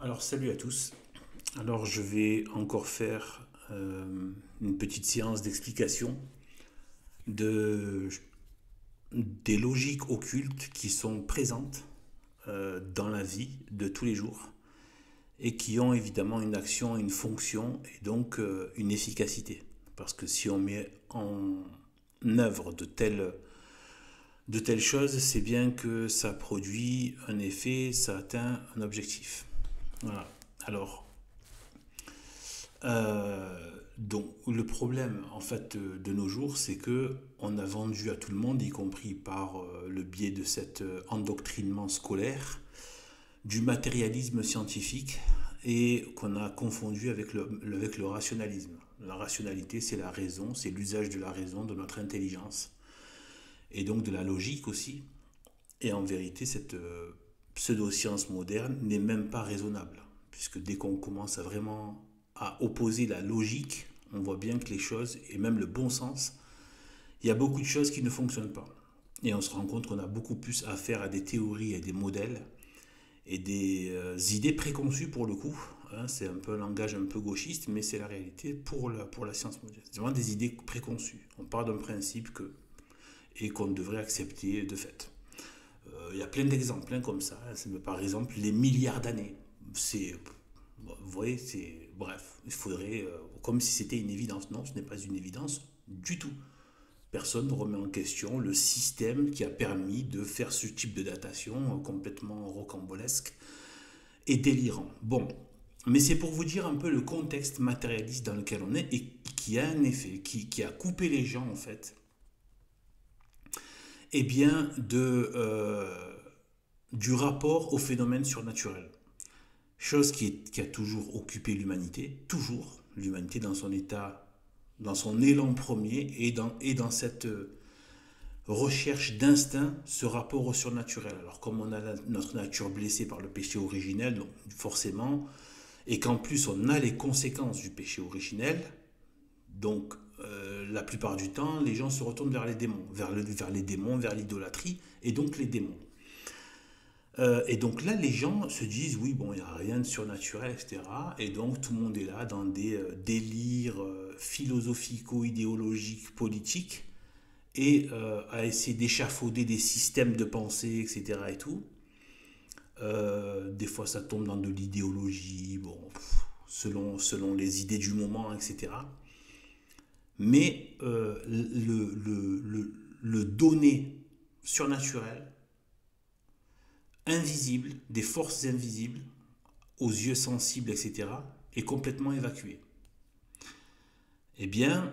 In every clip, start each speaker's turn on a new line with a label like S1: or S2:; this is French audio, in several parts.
S1: Alors salut à tous. Alors je vais encore faire une petite séance d'explication de, des logiques occultes qui sont présentes dans la vie de tous les jours et qui ont évidemment une action, une fonction et donc une efficacité. Parce que si on met en œuvre de telles choses, c'est bien que ça produit un effet, ça atteint un objectif. Voilà. Alors, donc le problème en fait de nos jours, c'est que on a vendu à tout le monde, y compris par le biais de cet endoctrinement scolaire, du matérialisme scientifique et qu'on a confondu avec le rationalisme. La rationalité, c'est la raison, c'est l'usage de la raison, de notre intelligence et donc de la logique aussi. Et en vérité, cette pseudo-science moderne n'est même pas raisonnable, puisque dès qu'on commence à vraiment à opposer la logique, on voit bien que les choses, et même le bon sens, il y a beaucoup de choses qui ne fonctionnent pas. Et on se rend compte qu'on a beaucoup plus affaire à des théories et des modèles et des idées préconçues pour le coup. Hein, c'est un peu un langage un peu gauchiste, mais c'est la réalité pour la science moderne. C'est vraiment des idées préconçues. On part d'un principe et qu'on devrait accepter de fait. Il y a plein d'exemples comme ça. Par exemple, les milliards d'années. Vous voyez, c'est bref. Il faudrait, comme si c'était une évidence. Non, ce n'est pas une évidence du tout. Personne ne remet en question le système qui a permis de faire ce type de datation complètement rocambolesque et délirant. Bon, mais c'est pour vous dire un peu le contexte matérialiste dans lequel on est et qui a un effet, qui a coupé les gens en fait eh bien, du rapport au phénomène surnaturel. Chose qui a toujours occupé l'humanité, toujours, l'humanité dans son état, dans son élan premier et dans cette recherche d'instinct, ce rapport au surnaturel. Alors comme on a notre nature blessée par le péché originel, donc forcément, et qu'en plus on a les conséquences du péché originel, donc, la plupart du temps, les gens se retournent vers les démons, vers les démons, vers l'idolâtrie, et donc les démons. Et donc là, les gens se disent, oui, bon, il n'y a rien de surnaturel, etc. Et donc, tout le monde est là dans des délires philosophico-idéologiques, politiques, et à essayer d'échafauder des systèmes de pensée, etc. et tout. Des fois, ça tombe dans de l'idéologie, bon, selon les idées du moment, etc. Mais le donné surnaturel, invisible, des forces invisibles, aux yeux sensibles, etc., est complètement évacué. Eh bien,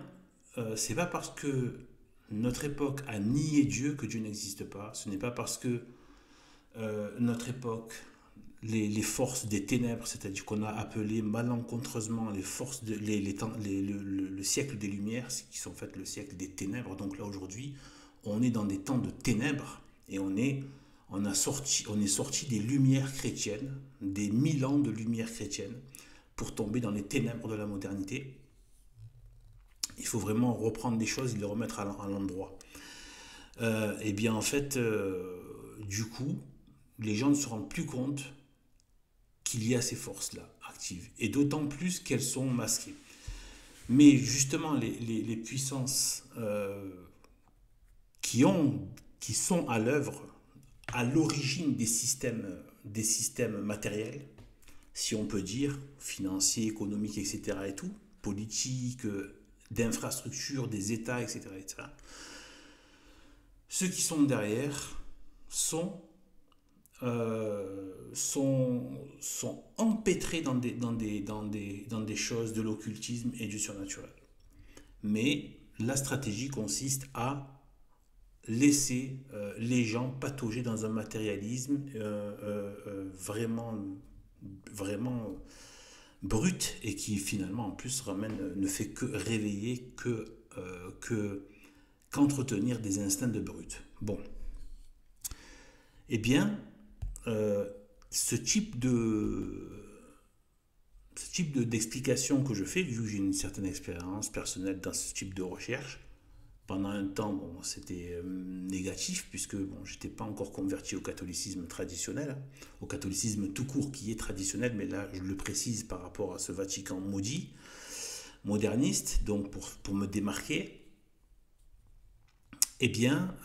S1: c'est pas parce que notre époque a nié Dieu que Dieu n'existe pas. Ce n'est pas parce que notre époque, les forces des ténèbres, c'est-à-dire qu'on a appelé malencontreusement les forces, le siècle des Lumières, qui sont en fait le siècle des ténèbres. Donc là aujourd'hui, on est dans des temps de ténèbres et on est sorti des Lumières chrétiennes, des 1000 ans de Lumière chrétienne, pour tomber dans les ténèbres de la modernité. Il faut vraiment reprendre des choses et les remettre à l'endroit. Et bien en fait, du coup, les gens ne se rendent plus compte qu'il y a ces forces-là actives, et d'autant plus qu'elles sont masquées. Mais justement, les puissances qui, qui sont à l'œuvre, à l'origine des systèmes matériels, si on peut dire, financiers, économiques, etc., et tout, politiques, d'infrastructures, des États, etc., etc., ceux qui sont derrière sont empêtrés dans des choses de l'occultisme et du surnaturel. Mais la stratégie consiste à laisser les gens patauger dans un matérialisme vraiment brut et qui finalement en plus ne fait que réveiller qu'entretenir des instincts de brute. Bon, eh bien, euh, ce type d'explication que je fais, vu que j'ai une certaine expérience personnelle dans ce type de recherche, Pendant un temps, bon, c'était négatif, puisque bon, je n'étais pas encore converti au catholicisme traditionnel, hein, au catholicisme tout court qui est traditionnel, mais là je le précise par rapport à ce Vatican maudit, moderniste, donc pour me démarquer. Eh bien,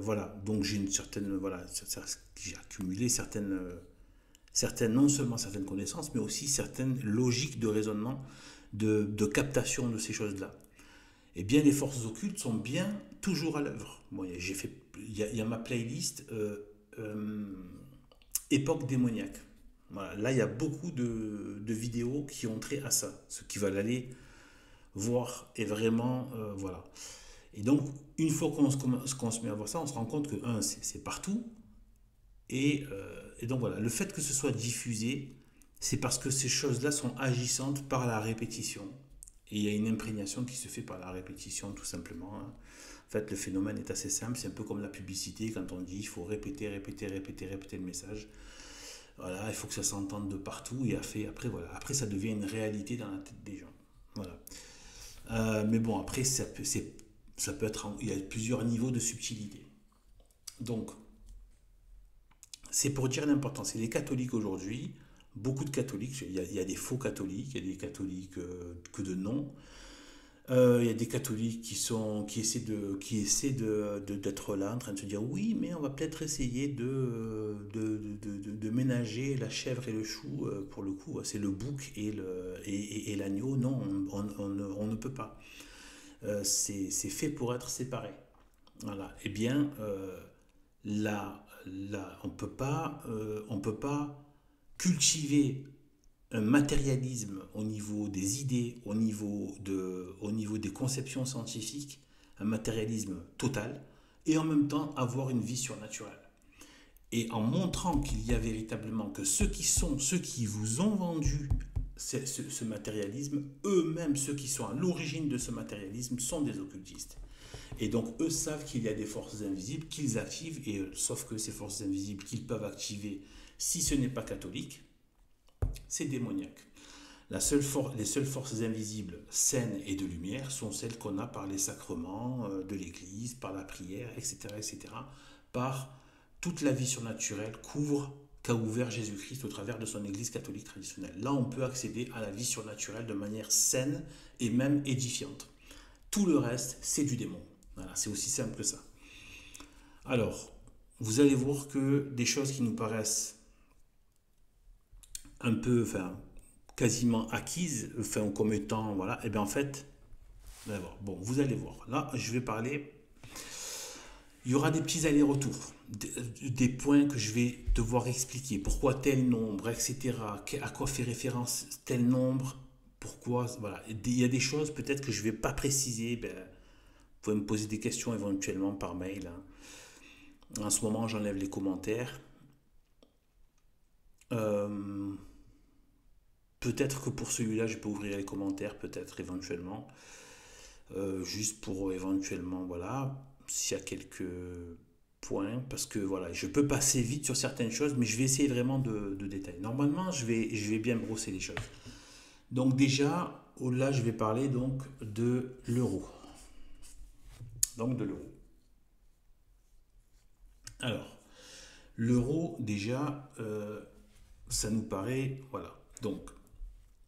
S1: voilà, donc j'ai une certaine, voilà, j'ai accumulé certaines, non seulement certaines connaissances, mais aussi certaines logiques de raisonnement, de captation de ces choses-là. Eh bien, les forces occultes sont bien toujours à l'œuvre. Bon, j'ai fait, il y a ma playlist euh, époque démoniaque. Voilà, là, il y a beaucoup de vidéos qui ont trait à ça. Ceux qui veulent aller voir et vraiment, voilà. Et donc, une fois qu'on se met à voir ça, on se rend compte que, un, c'est partout. Et donc, voilà, le fait que ce soit diffusé, c'est parce que ces choses-là sont agissantes par la répétition. Et il y a une imprégnation qui se fait par la répétition, tout simplement, hein. En fait, le phénomène est assez simple. C'est un peu comme la publicité, quand on dit il faut répéter, répéter, répéter, répéter le message. Voilà, il faut que ça s'entende de partout. Et après, voilà. Après, ça devient une réalité dans la tête des gens. Voilà. Mais bon, après, ça peut être. Il y a plusieurs niveaux de subtilité. Donc, c'est pour dire l'importance. Et les catholiques aujourd'hui, beaucoup de catholiques, il y a des faux catholiques, il y a des catholiques que de nom. Il y a des catholiques qui essaient d'être là, en train de se dire oui, mais on va peut-être essayer de ménager la chèvre et le chou. Pour le coup, c'est le bouc et l'agneau. Non, on ne peut pas. C'est fait pour être séparé. Voilà. Eh bien, là, on peut pas cultiver un matérialisme au niveau des idées, au niveau des conceptions scientifiques, un matérialisme total, et en même temps avoir une vie surnaturelle. Et en montrant qu'il y a véritablement que ceux qui vous ont vendu ce matérialisme, eux-mêmes, ceux qui sont à l'origine de ce matérialisme, sont des occultistes. Et donc, eux savent qu'il y a des forces invisibles qu'ils activent, et sauf que ces forces invisibles qu'ils peuvent activer, si ce n'est pas catholique, c'est démoniaque. Les seules forces invisibles, saines et de lumière, sont celles qu'on a par les sacrements de l'Église, par la prière, etc., etc., par toute la vie surnaturelle qu'a ouvert Jésus-Christ au travers de son Église catholique traditionnelle. Là, on peut accéder à la vie surnaturelle de manière saine et même édifiante. Tout le reste, c'est du démon. Voilà, c'est aussi simple que ça. Alors, vous allez voir que des choses qui nous paraissent un peu, enfin, quasiment acquises, enfin, comme étant, voilà, et bien en fait, bon, vous allez voir. Là, je vais parler, il y aura des petits allers-retours, des points que je vais devoir expliquer. Pourquoi tel nombre, etc. À quoi fait référence tel nombre, pourquoi, voilà. Il y a des choses peut-être que je ne vais pas préciser, ben, vous pouvez me poser des questions éventuellement par mail, hein. En ce moment, j'enlève les commentaires. Euh, Peut-être que pour celui-là, je peux ouvrir les commentaires, peut-être éventuellement. Juste pour éventuellement, voilà, s'il y a quelques points. Parce que voilà, je peux passer vite sur certaines choses, mais je vais essayer vraiment de détailler. Normalement, je vais bien brosser les choses. Donc déjà, là, je vais parler donc de l'euro. Donc de l'euro. Alors, l'euro, déjà, ça nous paraît, voilà. Donc,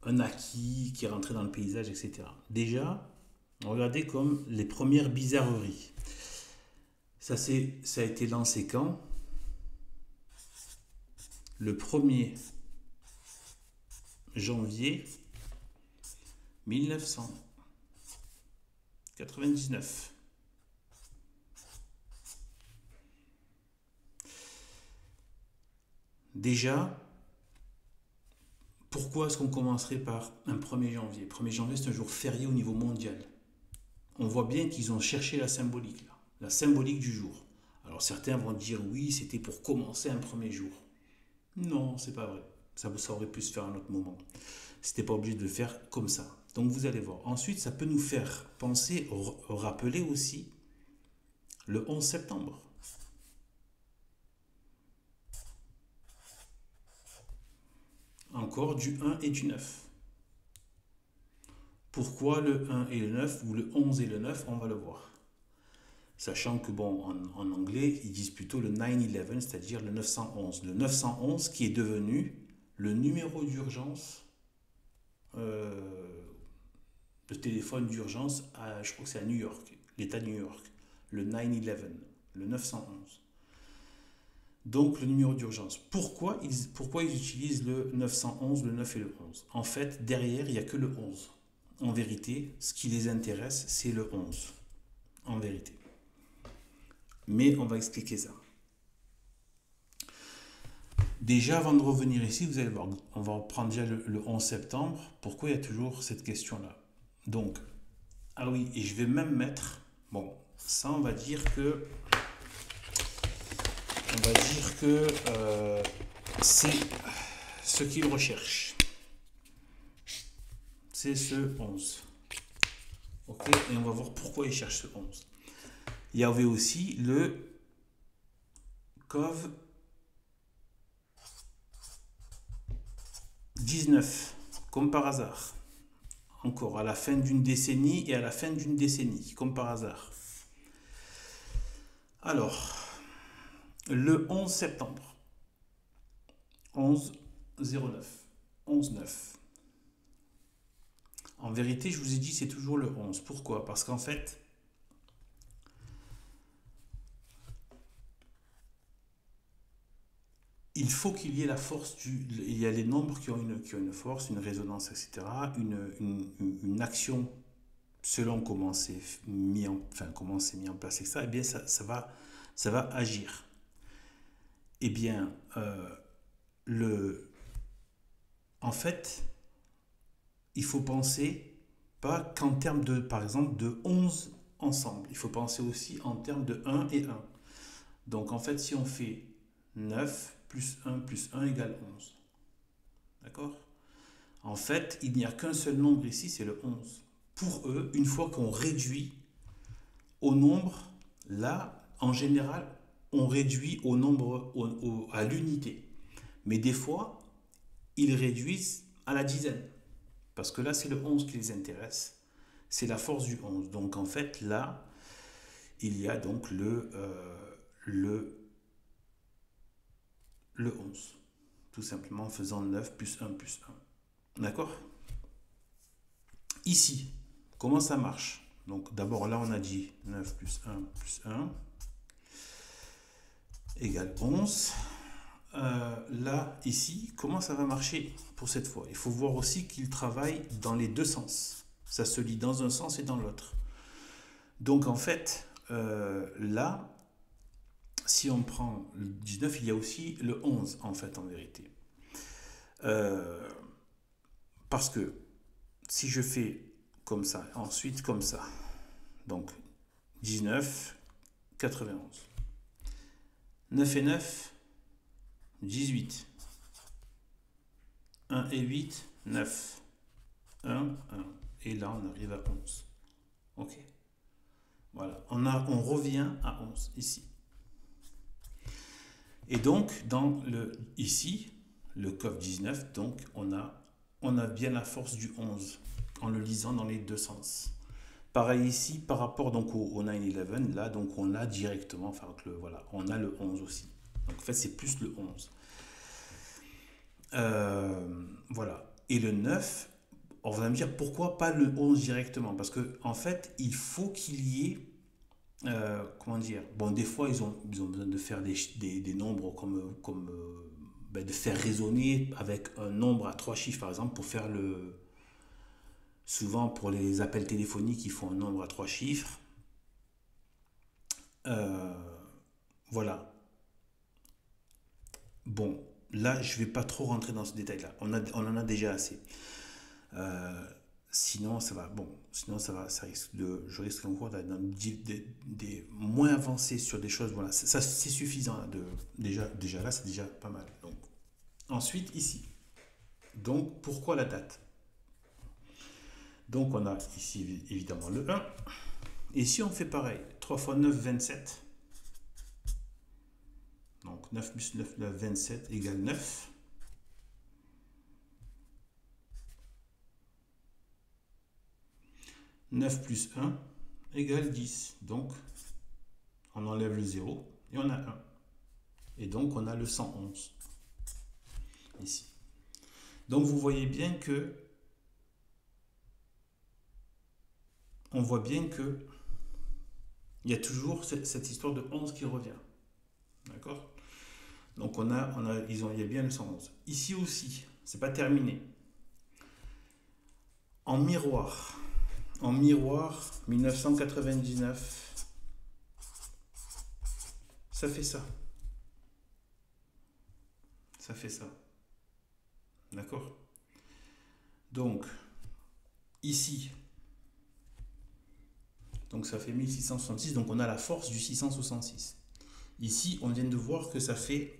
S1: un acquis qui est rentré dans le paysage, etc. Déjà, regardez comme les premières bizarreries. Ça a été lancé quand? Le 1er janvier 1999. Déjà, pourquoi est-ce qu'on commencerait par un 1er janvier? 1er janvier, c'est un jour férié au niveau mondial. On voit bien qu'ils ont cherché la symbolique, là, la symbolique du jour. Alors certains vont dire oui, c'était pour commencer un premier jour. Non, c'est pas vrai. Ça aurait pu se faire à un autre moment. C'était pas obligé de le faire comme ça. Donc vous allez voir. Ensuite, ça peut nous faire penser, rappeler aussi le 11 septembre. Encore du 1 et du 9. Pourquoi le 1 et le 9 ou le 11 et le 9? On va le voir. Sachant que, bon, en anglais, ils disent plutôt le 911, c'est-à-dire le 911. Le 911 qui est devenu le numéro d'urgence, euh, le téléphone d'urgence, je crois que c'est à New York, l'État de New York, le 911, le 911. Donc le numéro d'urgence. Pourquoi ils utilisent le 911, le 9 et le 11? En fait, derrière, il n'y a que le 11. En vérité, ce qui les intéresse, c'est le 11. En vérité. Mais on va expliquer ça. Déjà, avant de revenir ici, vous allez voir, on va prendre déjà le 11 septembre. Pourquoi il y a toujours cette question-là? Donc, ah oui, et je vais même mettre, bon, ça on va dire que c'est ce qu'il recherche. C'est ce 11. Ok, et on va voir pourquoi il cherche ce 11. Il y avait aussi le COV 19, comme par hasard. Encore à la fin d'une décennie et à la fin d'une décennie, comme par hasard. Alors, le 11 septembre, 11-09, 11-9. En vérité, je vous ai dit, c'est toujours le 11. Pourquoi? Parce qu'en fait, il faut qu'il y ait la force il y a les nombres qui ont une force, une résonance, etc. Une action selon comment c'est mis en place, et ça, eh bien, ça va agir. Eh bien, en fait, il faut penser pas qu'en termes de, par exemple, de 11 ensemble. Il faut penser aussi en termes de 1 et 1. Donc, en fait, si on fait 9 plus 1 égale 11. D'accord? En fait, il n'y a qu'un seul nombre ici, c'est le 11. Pour eux, une fois qu'on réduit au nombre, là, en général, on réduit au nombre, à l'unité. Mais des fois, ils réduisent à la dizaine. Parce que là, c'est le 11 qui les intéresse. C'est la force du 11. Donc, en fait, là, il y a donc le 11. Tout simplement en faisant 9 plus 1 plus 1. D'accord? Ici, comment ça marche? Donc, d'abord, là, on a dit 9 plus 1 égale 11. Là, ici, comment ça va marcher pour cette fois? Il faut voir aussi qu'il travaille dans les deux sens. Ça se lit dans un sens et dans l'autre. Donc, en fait, là, si on prend le 19, il y a aussi le 11, en fait, en vérité. Parce que si je fais comme ça, ensuite comme ça, donc 19, 91. 9 et 9, 18. 1 et 8, 9. 1, 1. Et là, on arrive à 11. Ok. Voilà. On revient à 11 ici. Et donc, ici, le COV 19, donc, on a bien la force du 11 en le lisant dans les deux sens. Pareil ici, par rapport donc au 9-11, là, donc on a directement, enfin, voilà, on a le 11 aussi. Donc, en fait, c'est plus le 11. Voilà. Et le 9, on va me dire pourquoi pas le 11 directement? Parce que en fait, il faut qu'il y ait, comment dire, bon, des fois ils ont besoin de faire des nombres comme de faire résonner avec un nombre à 3 chiffres, par exemple, pour faire souvent pour les appels téléphoniques, ils font un nombre à 3 chiffres. Voilà. Bon, là, je ne vais pas trop rentrer dans ce détail-là. On en a déjà assez. Sinon, ça va. Bon, sinon, je risque encore d'être des moins avancés sur des choses. Voilà, ça c'est suffisant. Déjà là, c'est déjà pas mal. Donc, ensuite, ici. Donc, pourquoi la date? Donc, on a ici évidemment le 1. Et si on fait pareil, 3 fois 9, 27. Donc 9 plus 9, 27 égale 9. « 9 plus 1 égale 10. Donc On enlève le 0 et on a 1. Et donc, on a le 111 ici. Donc, vous voyez bien que on voit bien que il y a toujours cette histoire de 11 qui revient. D'accord? Donc, il y a bien le 111. Ici aussi, c'est pas terminé. En miroir, 1999, ça fait ça. Ça fait ça. D'accord? Donc, ici, donc ça fait 1666, donc on a la force du 666. Ici, on vient de voir que ça fait...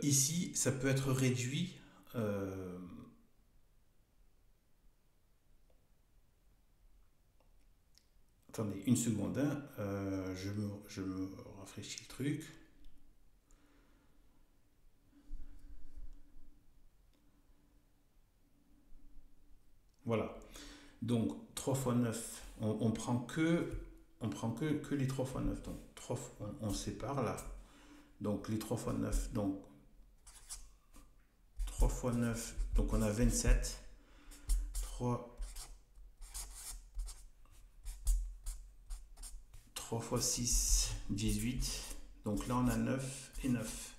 S1: ici, ça peut être réduit... attendez, une seconde, hein, je me rafraîchis le truc. Voilà. Donc, 3 fois 9, on prend que les 3 fois 9. Donc, 3, on sépare là. Donc, les 3 fois 9. Donc, 3 fois 9. Donc, on a 27. 3 fois 6, 18. Donc, là, on a 9 et 9.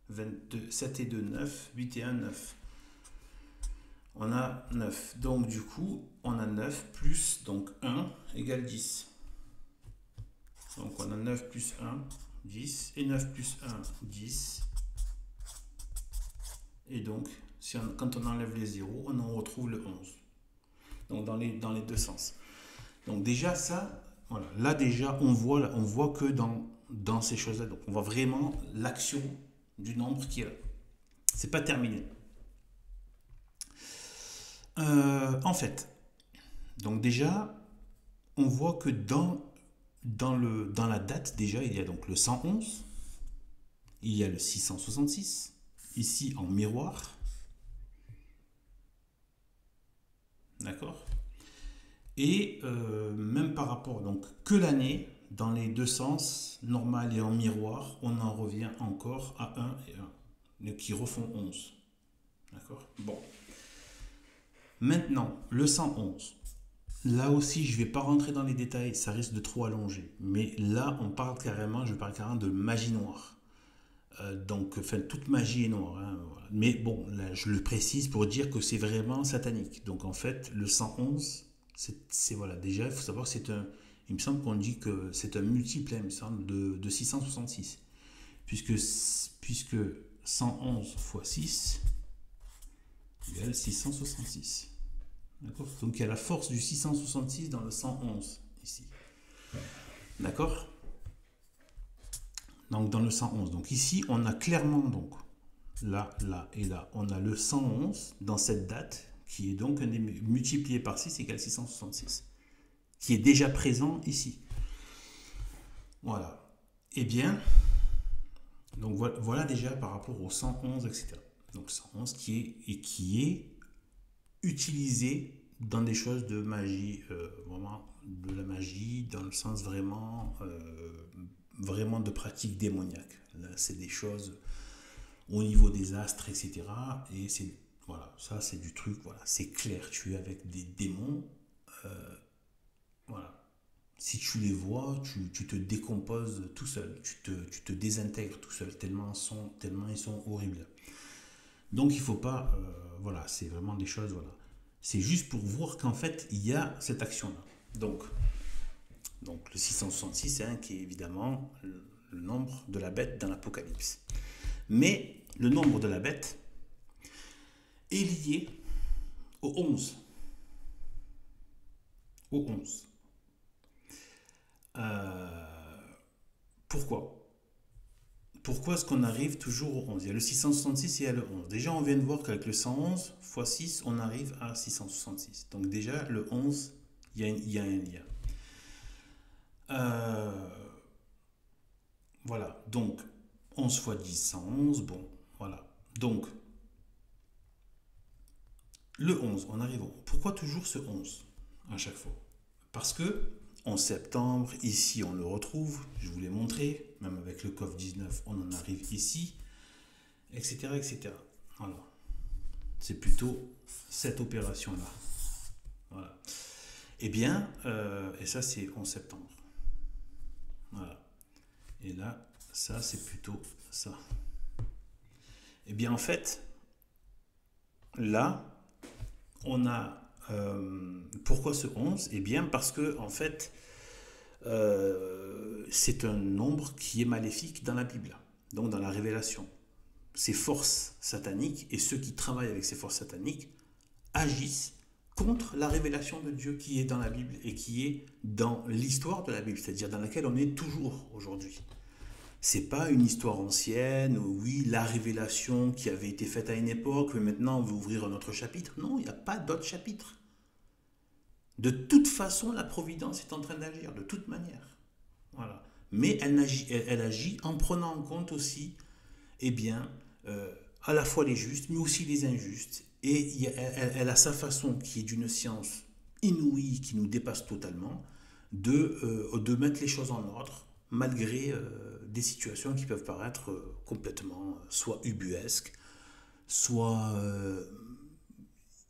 S1: 22, 7 et 2, 9. 8 et 1, 9. On a 9. Donc, du coup, on a 9 plus donc 1 égale 10. Donc, on a 9 plus 1, 10. Et 9 plus 1, 10. Et donc, quand on enlève les 0, on en retrouve le 11. Donc, dans les deux sens. Donc, déjà, ça, voilà. Là, déjà, on voit que dans ces choses-là, donc on voit vraiment l'action du nombre qui est là. C'est pas terminé. En fait, donc déjà, on voit que dans la date, déjà, il y a donc le 111, il y a le 666, ici en miroir, d'accord? Et même par rapport, donc que l'année, dans les deux sens, normal et en miroir, on en revient encore à 1 et 1, qui refont 11, d'accord? Bon. Maintenant, le 111. Là aussi, je ne vais pas rentrer dans les détails, ça risque de trop allonger. Mais là, je parle carrément de magie noire. Donc, enfin, toute magie est noire. Hein, voilà. Mais bon, là, je le précise pour dire que c'est vraiment satanique. Donc, en fait, le 111, voilà. Déjà, il faut savoir que il me semble qu'on dit que c'est un multiple, hein, il me semble, de 666. Puisque 111 fois 6 égale 666. D'accord? Donc il y a la force du 666 dans le 111 ici. D'accord? Donc dans le 111. Donc ici, on a clairement, donc là, là et là, on a le 111 dans cette date qui est donc multiplié par 6 égale 666, qui est déjà présent ici. Voilà. Eh bien, donc voilà déjà par rapport au 111, etc. Donc 111 qui est utilisé dans des choses de magie, vraiment de la magie, dans le sens vraiment de pratique démoniaque. Là, c'est des choses au niveau des astres, etc. Et c'est, voilà, ça c'est du truc, voilà, c'est clair, tu es avec des démons, voilà. Si tu les vois, tu te décomposes tout seul, tu te désintègres tout seul, tellement ils sont horribles. Donc il faut pas, voilà, c'est vraiment des choses, voilà. C'est juste pour voir qu'en fait, il y a cette action-là. Donc le 666, hein, qui est évidemment le nombre de la bête dans l'Apocalypse. Mais le nombre de la bête est lié au 11. Au 11. Pourquoi est-ce qu'on arrive toujours au 11? Il y a le 666 et il y a le 11. Déjà, on vient de voir qu'avec le 111 x 6, on arrive à 666. Donc déjà, le 11, il y a un lien. Voilà, donc 11 x 10, 111, bon, voilà. Donc, le 11, on arrive au... Pourquoi toujours ce 11 à chaque fois? Parce que 11 septembre, ici on le retrouve, je vous l'ai montré, même avec le COV-19, on en arrive ici, etc. etc. Voilà. C'est plutôt cette opération-là. Voilà. Eh bien, et ça c'est 11 septembre. Voilà. Et là, ça c'est plutôt ça. Eh bien en fait, là, on a... pourquoi ce 11? Eh bien parce que en fait, c'est un nombre qui est maléfique dans la Bible, donc dans la révélation. Ces forces sataniques et ceux qui travaillent avec ces forces sataniques agissent contre la révélation de Dieu qui est dans la Bible et qui est dans l'histoire de la Bible, c'est-à-dire dans laquelle on est toujours aujourd'hui. C'est pas une histoire ancienne, oui, la révélation qui avait été faite à une époque, mais maintenant on veut ouvrir un autre chapitre. Non, il n'y a pas d'autre chapitre. De toute façon, la providence est en train d'agir, de toute manière. Voilà. Mais elle agit en prenant en compte aussi, eh bien, à la fois les justes, mais aussi les injustes. Et elle a sa façon, qui est d'une science inouïe, qui nous dépasse totalement, de mettre les choses en ordre, malgré des situations qui peuvent paraître complètement soit ubuesques, soit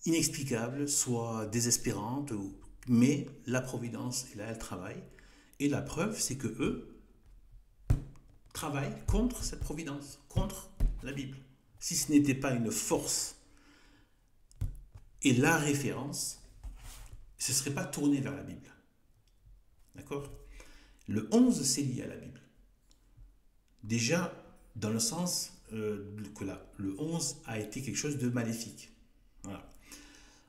S1: inexplicables, soit désespérantes, mais la providence est là, elle travaille. Et la preuve, c'est que eux travaillent contre cette providence, contre la Bible. Si ce n'était pas une force et la référence, ce ne serait pas tourné vers la Bible. D'accord? Le 11, c'est lié à la Bible. Déjà, dans le sens que là, le 11 a été quelque chose de maléfique. Voilà.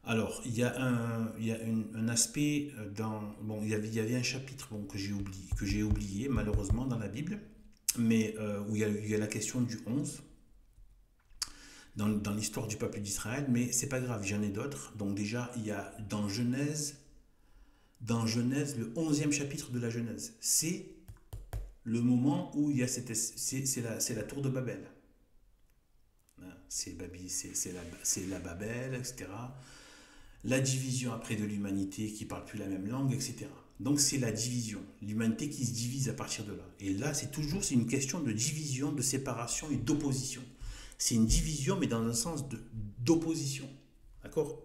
S1: Alors, il y a un aspect dans... Bon, il y avait un chapitre que j'ai oublié, malheureusement, dans la Bible, mais où il y a la question du 11, dans l'histoire du peuple d'Israël, mais c'est pas grave, j'en ai d'autres. Donc déjà, il y a dans Genèse, le 11e chapitre de la Genèse. C'est le moment où il y a c'est la tour de Babel. C'est la Babel, etc. La division après de l'humanité qui ne parle plus la même langue, etc. Donc c'est la division, l'humanité qui se divise à partir de là. Et là, c'est une question de division, de séparation et d'opposition. C'est une division, mais dans un sens d'opposition. D'accord?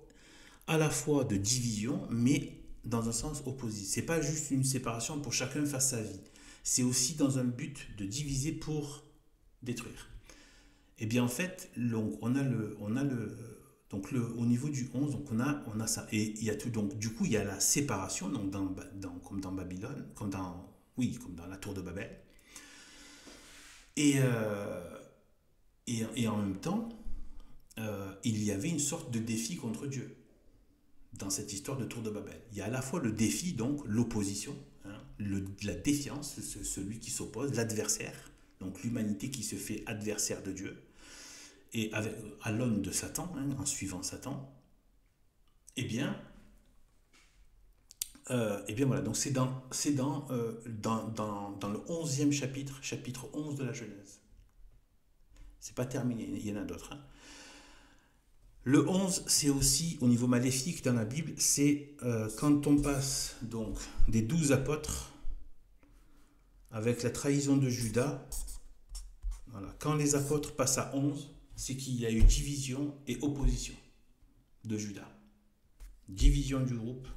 S1: À la fois de division, mais dans un sens opposé. C'est pas juste une séparation pour chacun fasse sa vie. C'est aussi dans un but de diviser pour détruire. Et bien en fait, au niveau du 11, donc on a ça. Et il y a tout, donc du coup, il y a la séparation, donc comme dans Babylone, comme dans la tour de Babel. Et en même temps, il y avait une sorte de défi contre Dieu dans cette histoire de tour de Babel. Il y a à la fois le défi, donc l'opposition, la défiance, celui qui s'oppose, l'adversaire, donc l'humanité qui se fait adversaire de Dieu, et à l'aune de Satan, en suivant Satan, eh bien voilà, donc c'est dans le 11e chapitre 11 de la Genèse. C'est pas terminé, il y en a d'autres. Le 11, c'est aussi, au niveau maléfique dans la Bible, c'est quand on passe donc des 12 apôtres avec la trahison de Judas. Voilà. Quand les apôtres passent à 11, c'est qu'il y a eu division et opposition de Judas. Division du groupe,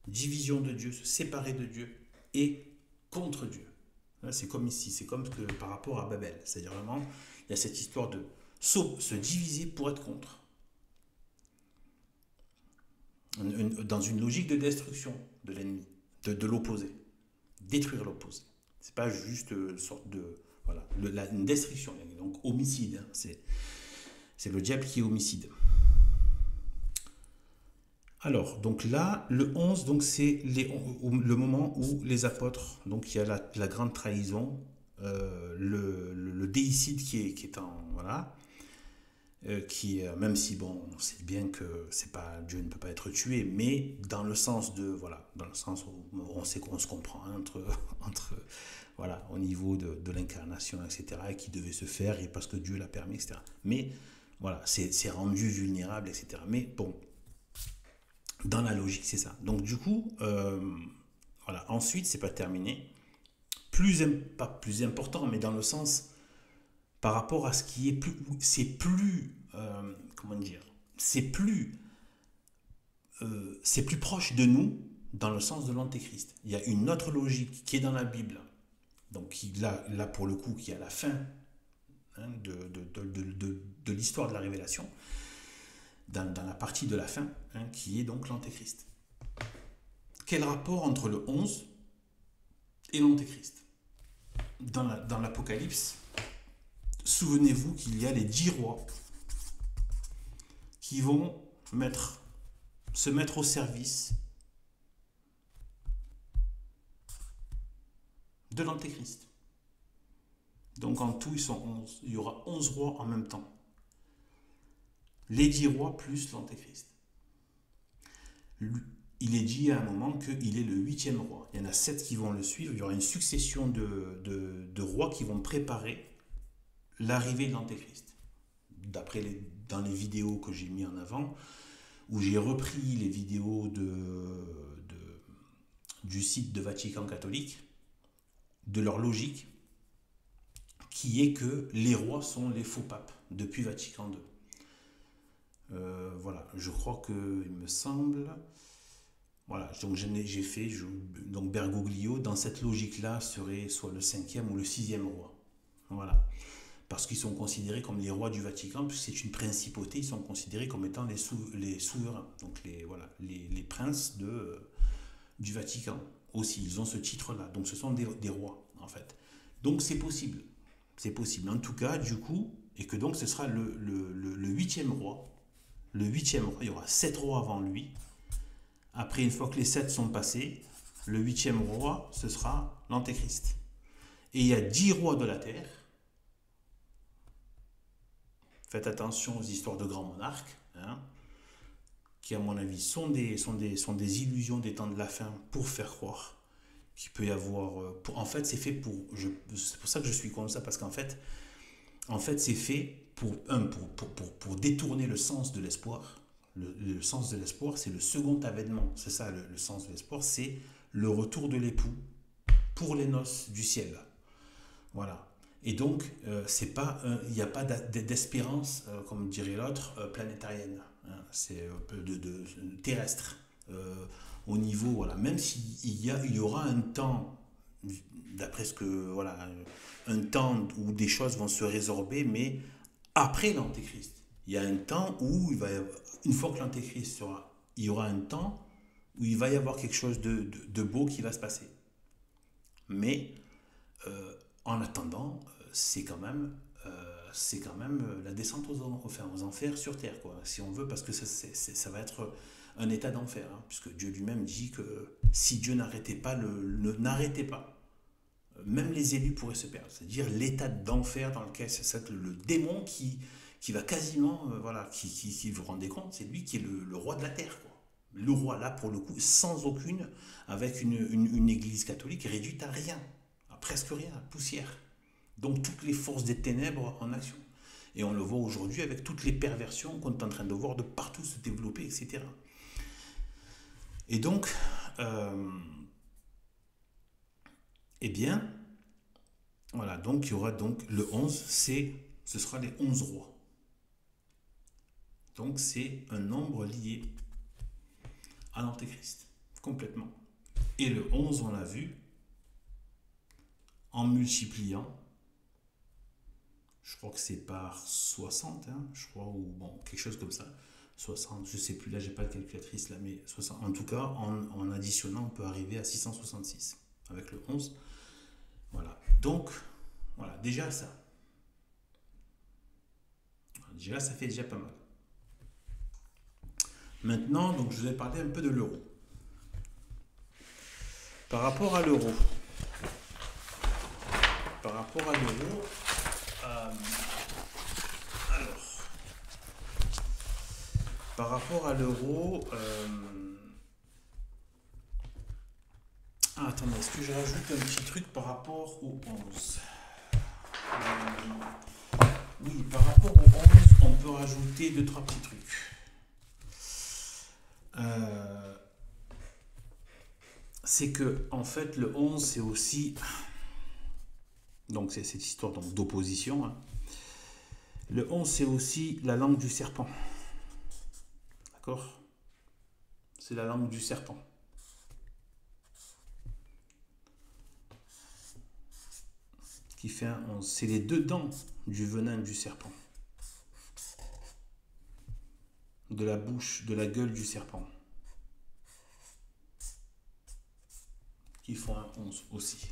S1: division de Dieu, se séparer de Dieu et contre Dieu. Là, c'est comme ici, c'est comme que par rapport à Babel. C'est-à-dire vraiment, il y a cette histoire de se diviser pour être contre. Dans une logique de destruction de l'ennemi, de l'opposé. Détruire l'opposé. C'est pas juste une sorte de... Voilà, une destruction, donc homicide. C'est le diable qui est homicide. Alors, donc là, le 11, donc c'est le moment où les apôtres, donc il y a la grande trahison, le déicide qui est en... Voilà. Même si bon, on sait bien que Dieu ne peut pas être tué, mais dans le sens où on sait qu'on se comprend entre voilà, au niveau de l'incarnation, etc., et qui devait se faire et parce que Dieu l'a permis, etc. Mais voilà, c'est rendu vulnérable, etc. Mais bon, dans la logique, c'est ça. Donc du coup, Voilà. Ensuite, c'est pas terminé. Pas plus important, mais dans le sens par rapport à ce qui est plus, comment dire, c'est plus proche de nous dans le sens de l'antéchrist. Il y a une autre logique qui est dans la Bible, donc là pour le coup qui est à la fin de l'histoire de la révélation, dans la partie de la fin, qui est donc l'antéchrist. Quel rapport entre le 11 et l'antéchrist? Dans l'Apocalypse, souvenez-vous qu'il y a les 10 rois qui vont se mettre au service de l'antéchrist. Donc en tout, ils sont 11. Il y aura 11 rois en même temps. Les 10 rois plus l'antéchrist. Il est dit à un moment qu'il est le 8e roi. Il y en a 7 qui vont le suivre. Il y aura une succession de rois qui vont préparer l'arrivée de l'antéchrist. Dans les vidéos que j'ai mis en avant, où j'ai repris les vidéos du site de Vatican catholique, de leur logique, qui est que les rois sont les faux papes depuis Vatican II. Voilà, je crois que, il me semble... Voilà, donc j'ai fait, donc Bergoglio, dans cette logique-là, serait soit le 5e ou le 6e roi. Voilà. Parce qu'ils sont considérés comme les rois du Vatican, puisque c'est une principauté, ils sont considérés comme étant les souverains, donc les princes du Vatican aussi, ils ont ce titre-là, donc ce sont des rois, en fait. Donc c'est possible, en tout cas, du coup, et que donc ce sera le 8e roi, il y aura 7 rois avant lui. Après, une fois que les 7 sont passés, le 8e roi, ce sera l'antéchrist. Et il y a 10 rois de la terre. Faites attention aux histoires de grands monarques, qui à mon avis sont des illusions des temps de la fin pour faire croire qu'il peut y avoir... en fait, c'est fait pour... c'est pour ça que je suis comme ça, parce qu'en fait c'est fait pour détourner le sens de l'espoir. Le sens de l'espoir, c'est le second avènement. C'est ça, le sens de l'espoir, c'est le retour de l'époux pour les noces du ciel. Voilà. Et donc, il n'y a pas d'espérance, comme dirait l'autre, planétarienne. C'est terrestre. Au niveau, voilà. Même s'il y aura un temps, d'après ce que, voilà, un temps où des choses vont se résorber, mais après l'antéchrist. Il y a un temps où une fois que l'antéchrist sera, il y aura un temps où il va y avoir quelque chose de beau qui va se passer. Mais en attendant, c'est quand même la descente aux enfers sur terre, quoi, si on veut, parce que ça va être un état d'enfer, puisque Dieu lui-même dit que si Dieu n'arrêtait pas, n'arrêtait pas, même les élus pourraient se perdre. C'est-à-dire l'état d'enfer dans lequel c'est le démon qui va quasiment, qui vous rendez compte, c'est lui qui est le roi de la terre, quoi. Le roi, là, pour le coup, avec une église catholique réduite à rien, à presque rien, à poussière. Donc toutes les forces des ténèbres en action. Et on le voit aujourd'hui avec toutes les perversions qu'on est en train de voir de partout se développer, etc. Et donc, eh bien, voilà, donc il y aura donc le 11, ce sera les 11 rois. Donc c'est un nombre lié à l'antéchrist, complètement. Et le 11, on l'a vu, en multipliant, je crois que c'est par 60, je crois, ou bon, quelque chose comme ça, 60, je sais plus, là j'ai pas de calculatrice là, mais 60, en tout cas, en additionnant, on peut arriver à 666 avec le 11. Voilà, donc, voilà, déjà ça. Déjà, ça fait déjà pas mal. Maintenant, donc, je vous ai parlé un peu de l'euro. Par rapport à l'euro, attendez, est-ce que je rajoute un petit truc par rapport au 11 ? Oui, par rapport au 11, on peut rajouter 2-3 petits trucs. c'est que en fait le 11 c'est aussi, donc c'est cette histoire donc d'opposition, hein. Le 11 c'est aussi la langue du serpent, d'accord? C'est la langue du serpent. Qui fait un 11. C'est les deux dents du venin du serpent. De la bouche, de la gueule du serpent. Qui font un 11 aussi.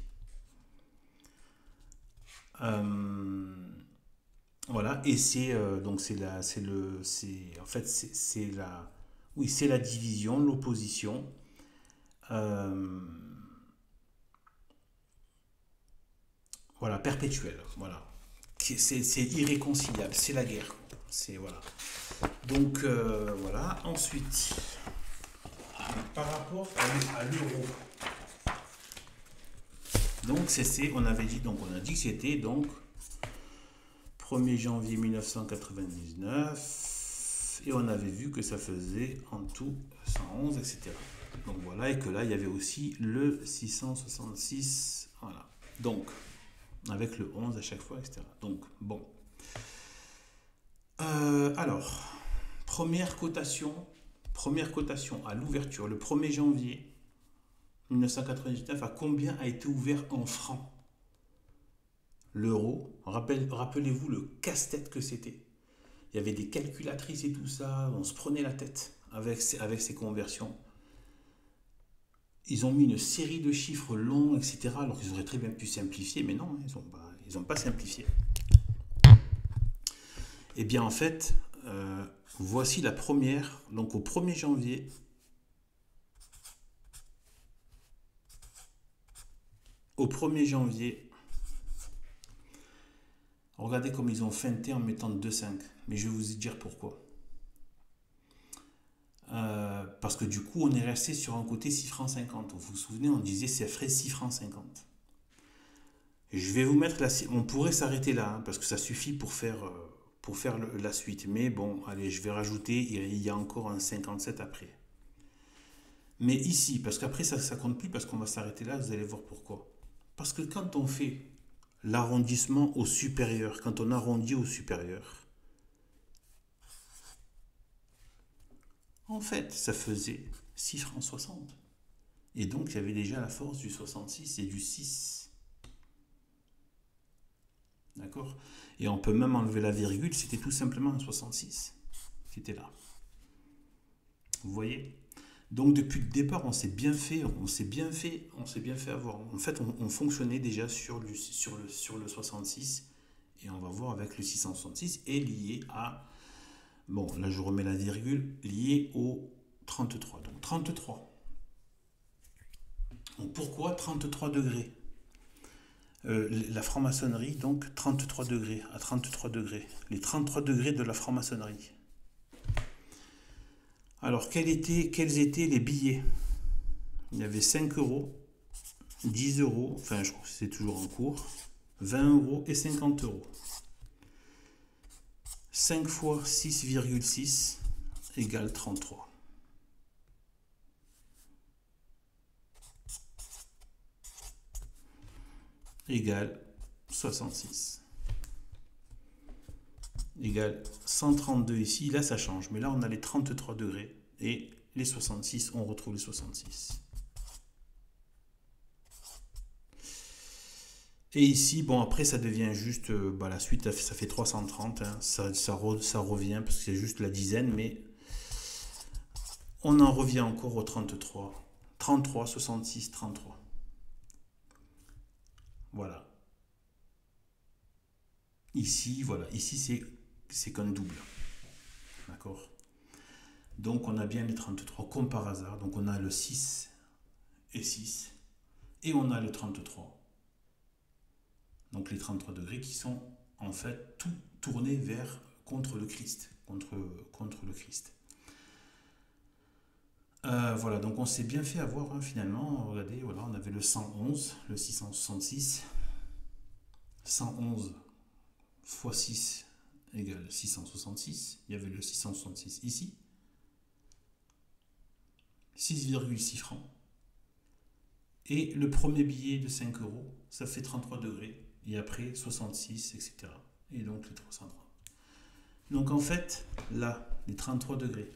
S1: Voilà, et c'est donc c'est la c'est le c'est en fait c'est la oui, c'est la division, l'opposition. euh, voilà, perpétuelle, voilà. C'est irréconciliable, c'est la guerre. C'est voilà. Donc voilà. Ensuite, par rapport à l'euro. Donc on avait dit, donc on a dit que c'était donc 1er janvier 1999 et on avait vu que ça faisait en tout 111, etc. Donc voilà, et que là il y avait aussi le 666, voilà. Donc avec le 11 à chaque fois, etc. Donc bon. Alors, première cotation à l'ouverture, le 1er janvier 1999, à combien a été ouvert en francs l'euro? Rappelez-vous le casse-tête que c'était. Il y avait des calculatrices et tout ça, on se prenait la tête avec ces conversions. Ils ont mis une série de chiffres longs, etc. Alors qu'ils auraient très bien pu simplifier, mais non, ils n'ont pas simplifié. Eh bien, en fait, voici la première. Donc, au 1er janvier, regardez comme ils ont feinté en mettant 2,5. Mais je vais vous dire pourquoi. Parce que du coup, on est resté sur un côté 6 francs 50. Vous vous souvenez, on disait ça ferait 6 francs 50. Je vais vous mettre on pourrait s'arrêter là, hein, parce que ça suffit pour faire la suite. Mais bon, allez, je vais rajouter, il y a encore un 57 après. Mais ici, parce qu'après ça compte plus, parce qu'on va s'arrêter là, vous allez voir pourquoi. Parce que quand on fait l'arrondissement au supérieur, quand on arrondit au supérieur, en fait, ça faisait 6 francs 60. Et donc, il y avait déjà la force du 66 et du 6. D'accord? Et on peut même enlever la virgule, c'était tout simplement un 66 qui était là. Vous voyez? Donc depuis le départ, on s'est bien fait avoir. En fait, on fonctionnait déjà sur le 66 et on va voir avec le 666 est lié à, bon là je remets la virgule, lié au 33. Donc 33. Donc pourquoi 33 degrés? La franc-maçonnerie, donc 33 degrés, à 33 degrés. Les 33 degrés de la franc-maçonnerie. Alors, quels étaient les billets? Il y avait 5 euros, 10 euros, enfin, je crois que c'est toujours en cours, 20 euros et 50 euros. 5 fois 6,6 égale 33. Égale 66. Égale 132 ici. Là, ça change. Mais là, on a les 33 degrés. Et les 66, on retrouve les 66. Et ici, bon, après, ça devient juste... la suite, ça fait 330. Hein. Ça revient, parce que c'est juste la dizaine. Mais on en revient encore au 33. 33, 66, 33. Voilà. Ici, voilà. Ici, c'est qu'un double. D'accord? Donc, on a bien les 33 comme par hasard. Donc, on a le 6 et 6. Et on a le 33. Donc, les 33 degrés qui sont, en fait, tout tournés contre le Christ. Contre le Christ. Voilà, donc on s'est bien fait avoir, hein, finalement. Regardez, voilà, on avait le 111, le 666. 111 fois 6 égale 666. Il y avait le 666 ici. 6,6 francs. Et le premier billet de 5 euros, ça fait 33 degrés. Et après 66, etc. Et donc les 330. Donc en fait, là, les 33 degrés.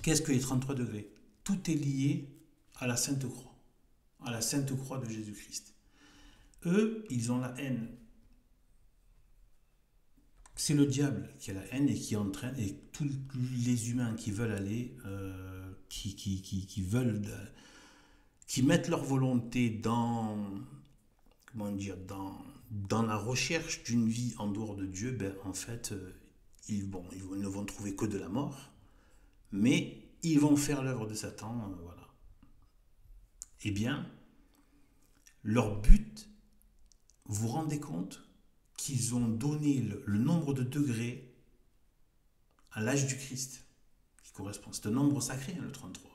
S1: Qu'est-ce que les 33 degrés? Tout est lié à la Sainte Croix. À la Sainte Croix de Jésus-Christ. Eux, ils ont la haine. C'est le diable qui a la haine et qui entraîne, et tous les humains qui veulent aller, qui veulent, qui mettent leur volonté dans, comment dire, dans la recherche d'une vie en dehors de Dieu, ben, en fait, ils ne vont trouver que de la mort, mais ils vont faire l'œuvre de Satan, voilà. Eh bien, leur but, vous vous rendez compte qu'ils ont donné le nombre de degrés à l'âge du Christ, qui correspond. C'est un nombre sacré, hein, le 33.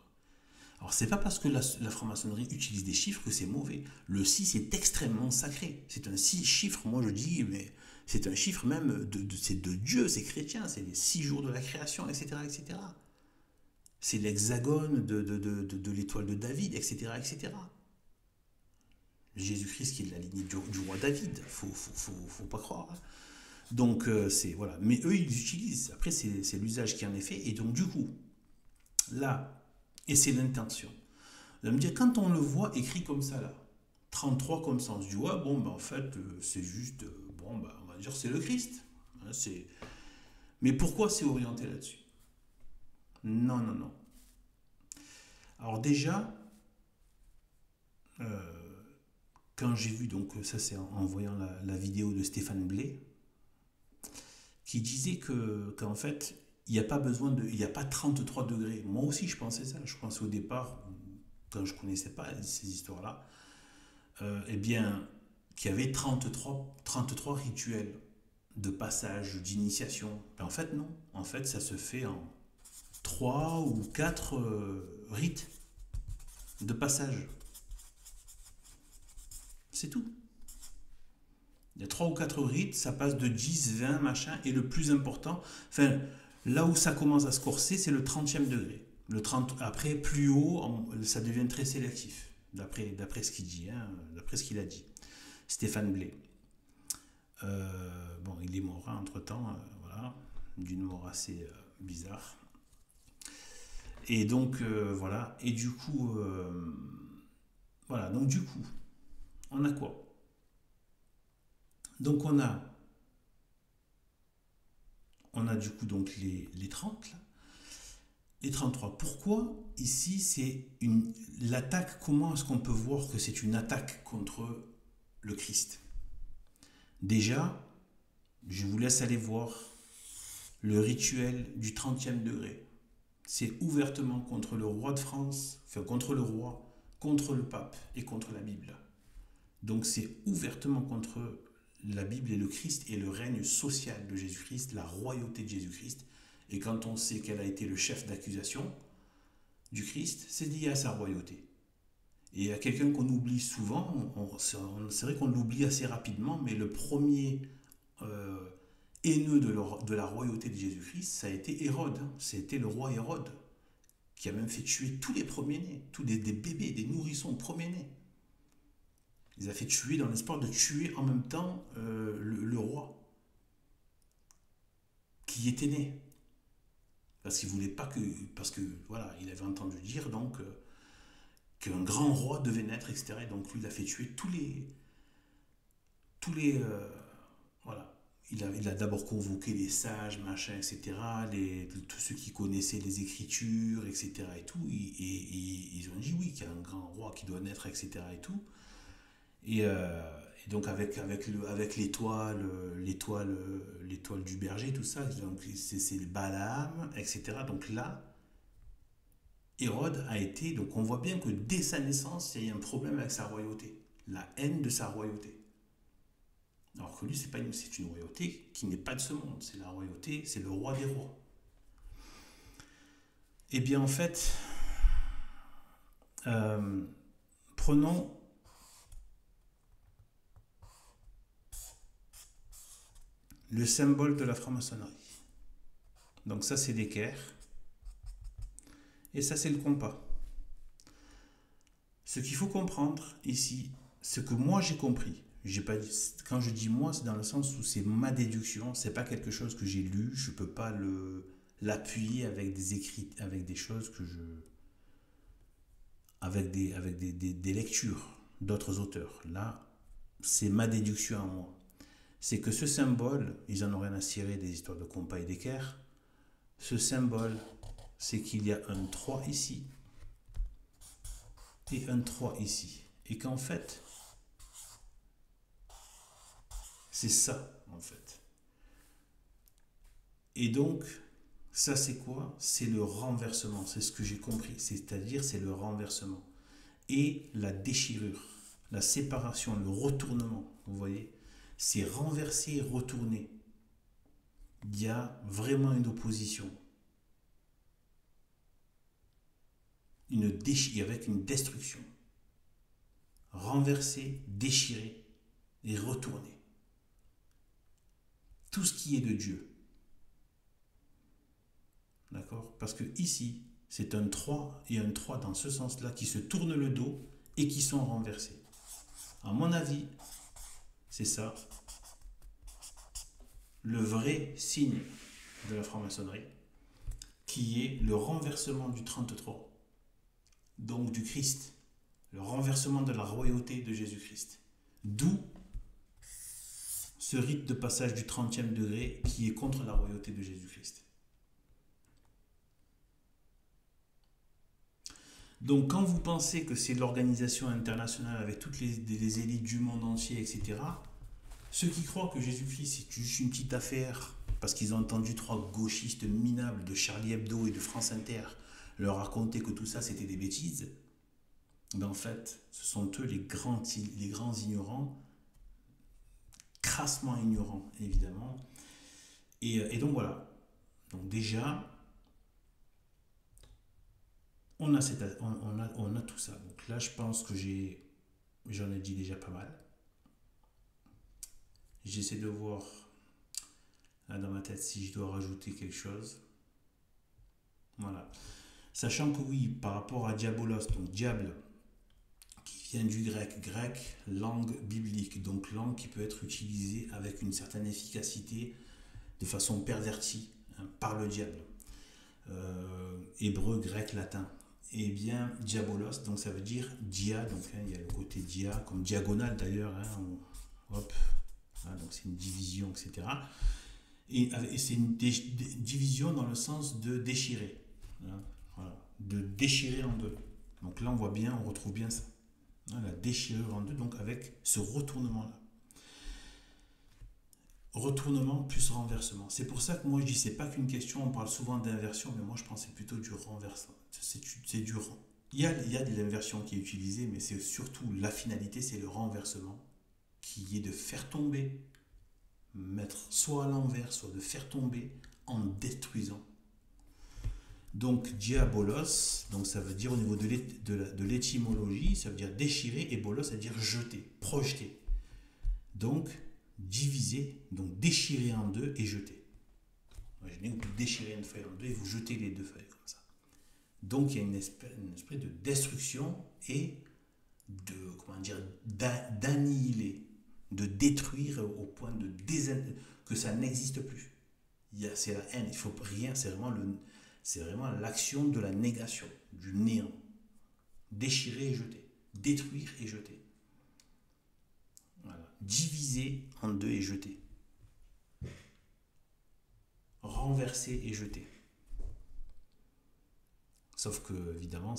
S1: Alors, c'est pas parce que la franc-maçonnerie utilise des chiffres que c'est mauvais. Le 6 est extrêmement sacré. C'est un 6 chiffre, moi je dis, mais c'est un chiffre même, c'est de Dieu, c'est chrétien, c'est les 6 jours de la création, etc. etc. C'est l'hexagone de l'étoile de David, etc. etc. Jésus-Christ qui est de la lignée du roi David, faut pas croire. Donc, c'est, voilà. Mais eux, ils utilisent. Après, c'est l'usage qui en est fait. Et donc, du coup, là, et c'est l'intention. De me dire, quand on le voit écrit comme ça, là, 33 comme ça, on se dit, ouais, bon, ben, en fait, c'est juste, bon, ben, on va dire, c'est le Christ. Hein, mais pourquoi c'est orienté là-dessus? Non, non, non. Alors, déjà, quand j'ai vu, donc ça c'est en voyant la vidéo de Stéphane Blais, qui disait qu'en fait, il n'y a pas besoin de, il n'y a pas 33 degrés. Moi aussi, je pensais ça. Je pensais au départ, quand je ne connaissais pas ces histoires-là, eh bien, qu'il y avait 33 rituels de passage, d'initiation. Mais en fait, non. En fait, ça se fait en 3 ou 4 rites de passage. C'est tout. Il y a 3 ou 4 rites, ça passe de 10, 20, machin, et le plus important, enfin, là où ça commence à se corser, c'est le 30e degré. Le 30, après, plus haut, ça devient très sélectif, d'après ce qu'il dit, hein, d'après ce qu'il a dit. Stéphane Blais. Bon, il est mort hein, entre-temps, voilà, d'une mort assez bizarre. Et donc, voilà, et du coup, voilà, donc du coup, on a quoi? Donc on a du coup donc les 30 là, les 33. Pourquoi ici c'est l'attaque? Comment est-ce qu'on peut voir que c'est une attaque contre le Christ? Déjà, je vous laisse aller voir le rituel du 30e degré. C'est ouvertement contre le roi de France, enfin contre le roi, contre le pape et contre la Bible. Donc c'est ouvertement contre la Bible et le Christ et le règne social de Jésus-Christ, la royauté de Jésus-Christ. Et quand on sait quel a été le chef d'accusation du Christ, c'est lié à sa royauté. Et à quelqu'un qu'on oublie souvent, c'est vrai qu'on l'oublie assez rapidement, mais le premier haineux de la royauté de Jésus-Christ, ça a été Hérode. C'était le roi Hérode, qui a même fait tuer tous les premiers-nés, tous des bébés, des nourrissons premiers-nés. Il les a fait tuer dans l'espoir de tuer en même temps le roi qui était né. Parce qu'il voulait pas que... Parce que, voilà, il avait entendu dire donc qu'un grand roi devait naître, etc. Et donc lui, il a fait tuer tous les voilà. Il a d'abord convoqué les sages, machin, etc. Tous ceux qui connaissaient les Écritures, etc. Et tout. Et ils ont dit oui, qu'il y a un grand roi qui doit naître, etc. Et tout. Et donc avec l'étoile du berger, tout ça, donc c'est le Balaam, etc. Donc là, Hérode a été, donc on voit bien que dès sa naissance, il y a un problème avec sa royauté, la haine de sa royauté. Alors que lui, c'est une royauté qui n'est pas de ce monde, c'est la royauté, c'est le roi des rois. Eh bien en fait, prenons le symbole de la franc-maçonnerie. Donc ça c'est l'équerre. Et ça c'est le compas. Ce qu'il faut comprendre ici, ce que moi j'ai compris, j'ai pas dit- quand je dis moi, c'est dans le sens où c'est ma déduction, c'est pas quelque chose que j'ai lu, je peux pas l'appuyer avec des écrits, avec des choses que je, avec des lectures d'autres auteurs. Là, c'est ma déduction à moi. C'est que ce symbole, ils en ont rien à cirer des histoires de compas et d'équerre. Ce symbole, c'est qu'il y a un 3 ici et un 3 ici. Et qu'en fait, c'est ça, en fait. Et donc, ça c'est quoi? C'est le renversement, c'est ce que j'ai compris. C'est-à-dire, c'est le renversement. Et la déchirure, la séparation, le retournement, vous voyez? C'est renverser et retourner. Il y a vraiment une opposition. Avec une destruction. Renverser, déchirer et retourner. Tout ce qui est de Dieu. D'accord? Parce que ici, c'est un 3 et un 3 dans ce sens-là qui se tournent le dos et qui sont renversés. À mon avis, c'est ça le vrai signe de la franc-maçonnerie, qui est le renversement du 33, donc du Christ, le renversement de la royauté de Jésus-Christ. D'où ce rite de passage du 30e degré qui est contre la royauté de Jésus-Christ. Donc quand vous pensez que c'est l'organisation internationale avec toutes les élites du monde entier, etc., ceux qui croient que Jésus-Christ c'est juste une petite affaire parce qu'ils ont entendu trois gauchistes minables de Charlie Hebdo et de France Inter leur raconter que tout ça c'était des bêtises, ben en fait, ce sont eux les grands ignorants, crassement ignorants évidemment. Et donc voilà. Donc déjà, on a tout ça. Donc là, je pense que j'en ai dit déjà pas mal. J'essaie de voir là dans ma tête si je dois rajouter quelque chose. Voilà. Sachant que oui, par rapport à diabolos, donc diable, qui vient du grec, langue biblique, donc langue qui peut être utilisée avec une certaine efficacité de façon pervertie par le diable. Hébreu, grec, latin. Et bien diabolos, donc ça veut dire dia, donc il y a le côté dia, comme diagonale d'ailleurs, hop, donc c'est une division, etc. Et c'est une division dans le sens de déchirer, voilà, de déchirer en deux. Donc là on voit bien, on retrouve bien ça, la déchirure en deux, donc avec ce retournement-là. Retournement plus renversement. C'est pour ça que moi je dis c'est pas qu'une question, on parle souvent d'inversion, mais moi je pensais plutôt du renversement. C'est du il y a de l'inversion qui est utilisée, mais c'est surtout la finalité, c'est le renversement, qui est de faire tomber, mettre soit à l'envers, soit de faire tomber en détruisant. Donc diabolos, donc ça veut dire au niveau de l'étymologie, ça veut dire déchirer, et bolos, ça veut dire jeter, projeter. Donc diviser, donc déchirer en deux et jeter. Imaginez, vous pouvez déchirer une feuille en deux et vous jetez les deux feuilles comme ça. Donc il y a une espèce de destruction et de, comment dire, d'annihiler, de détruire au point de que ça n'existe plus. C'est la haine, il faut rien, c'est vraiment l'action de la négation, du néant. Déchirer et jeter, détruire et jeter. Voilà. Diviser en deux et jeter. Renverser et jeter. Sauf que, évidemment,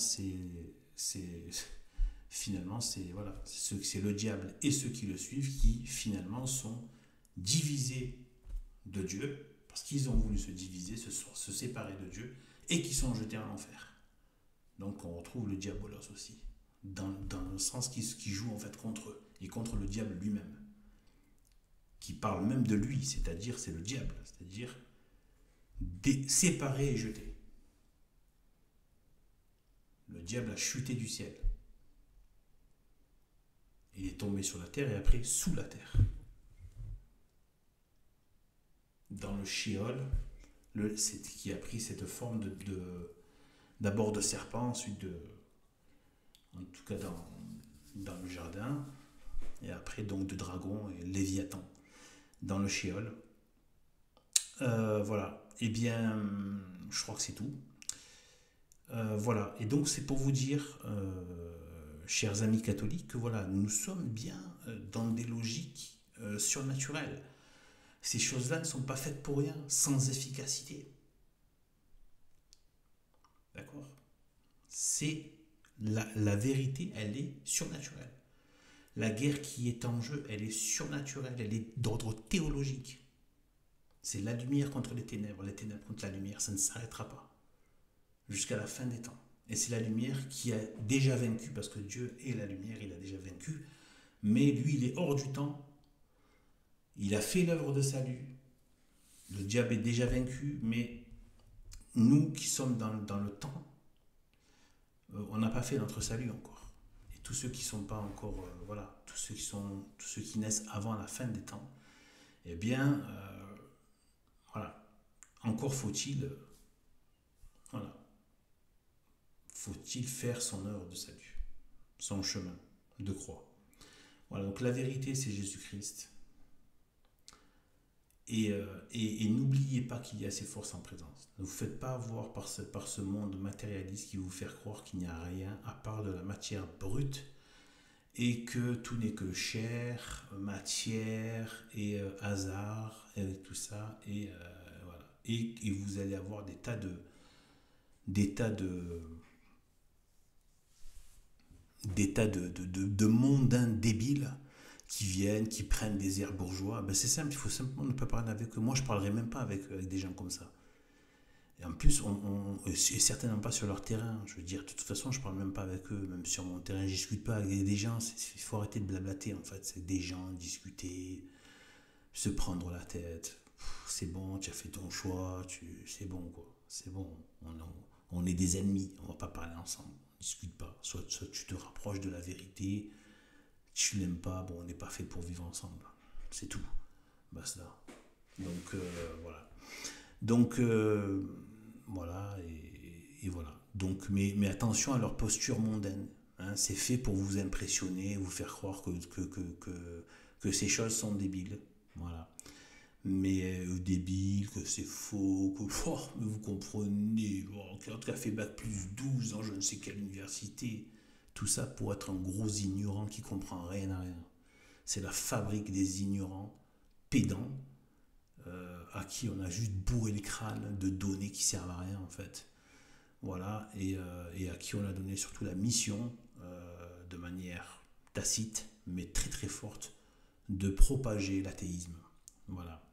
S1: finalement, c'est le diable et ceux qui le suivent qui, finalement, sont divisés de Dieu, parce qu'ils ont voulu se diviser, se séparer de Dieu, et qui sont jetés en enfer. Donc, on retrouve le diabolos aussi, dans le sens qui joue, en fait, contre eux, et contre le diable lui-même, qui parle même de lui, c'est-à-dire, c'est le diable, c'est-à-dire séparer et jeter. Le diable a chuté du ciel. Il est tombé sur la terre et après sous la terre. Dans le Sheol, qui a pris cette forme d'abord de serpent, ensuite en tout cas dans le jardin, et après donc de dragon et Léviathan dans le Sheol. Voilà, et bien, je crois que c'est tout. Voilà, et donc c'est pour vous dire, chers amis catholiques, que voilà, nous sommes bien dans des logiques surnaturelles. Ces choses-là ne sont pas faites pour rien, sans efficacité. D'accord. C'est la vérité, elle est surnaturelle. La guerre qui est en jeu, elle est surnaturelle, elle est d'ordre théologique. C'est la lumière contre les ténèbres contre la lumière, ça ne s'arrêtera pas jusqu'à la fin des temps. Et c'est la lumière qui a déjà vaincu, parce que Dieu est la lumière, il a déjà vaincu, mais lui, il est hors du temps, il a fait l'œuvre de salut, le diable est déjà vaincu, mais nous qui sommes dans le temps, on n'a pas fait notre salut encore. Et tous ceux qui ne sont pas encore, voilà, tous ceux qui naissent avant la fin des temps, eh bien, voilà, encore voilà, faut-il faire son œuvre de salut, son chemin de croix. Voilà, donc la vérité, c'est Jésus-Christ. Et n'oubliez pas qu'il y a ces forces en présence. Ne vous faites pas avoir par ce monde matérialiste qui vous fait croire qu'il n'y a rien à part de la matière brute et que tout n'est que chair, matière et hasard et tout ça. Et voilà. Et vous allez avoir des tas de mondains débiles qui viennent, qui prennent des airs bourgeois. Ben c'est simple, il faut simplement ne pas parler avec eux. Moi, je ne parlerai même pas avec des gens comme ça. Et en plus, et certainement pas sur leur terrain. Je veux dire, de toute façon, je ne parle même pas avec eux. Même sur mon terrain, je ne discute pas avec des gens. Il faut arrêter de blablater, en fait. C'est des gens, discuter, se prendre la tête. C'est bon, tu as fait ton choix, c'est bon, quoi. C'est bon. On est des ennemis, on ne va pas parler ensemble. On ne discute pas. Soit tu te rapproches de la vérité, tu l'aimes pas, bon, on n'est pas fait pour vivre ensemble. C'est tout. Basta. Donc, voilà. Donc, voilà, et voilà. Donc, mais attention à leur posture mondaine. Hein, c'est fait pour vous impressionner, vous faire croire que ces choses sont débiles. Voilà. Mais débile, que c'est faux, que mais vous comprenez, qui a fait bac+12 dans je ne sais quelle université. Tout ça pour être un gros ignorant qui comprend rien à rien. C'est la fabrique des ignorants pédants à qui on a juste bourré le crâne de données qui servent à rien en fait. Voilà, et à qui on a donné surtout la mission, de manière tacite, mais très très forte, de propager l'athéisme. Voilà.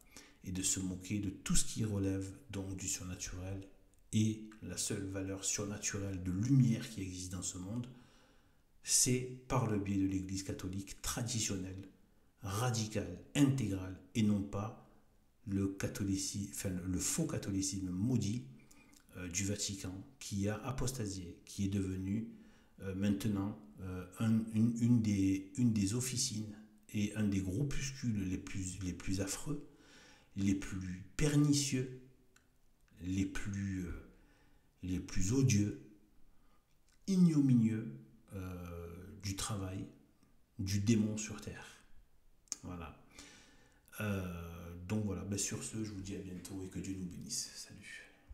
S1: Et de se moquer de tout ce qui relève donc du surnaturel. Et la seule valeur surnaturelle de lumière qui existe dans ce monde, c'est par le biais de l'Église catholique traditionnelle, radicale, intégrale, et non pas le faux catholicisme maudit du Vatican, qui a apostasié, qui est devenu maintenant une des officines et un des groupuscules les plus affreux, les plus pernicieux, les plus odieux, ignominieux du travail du démon sur terre. Voilà. Donc voilà, sur ce, je vous dis à bientôt et que Dieu nous bénisse. Salut.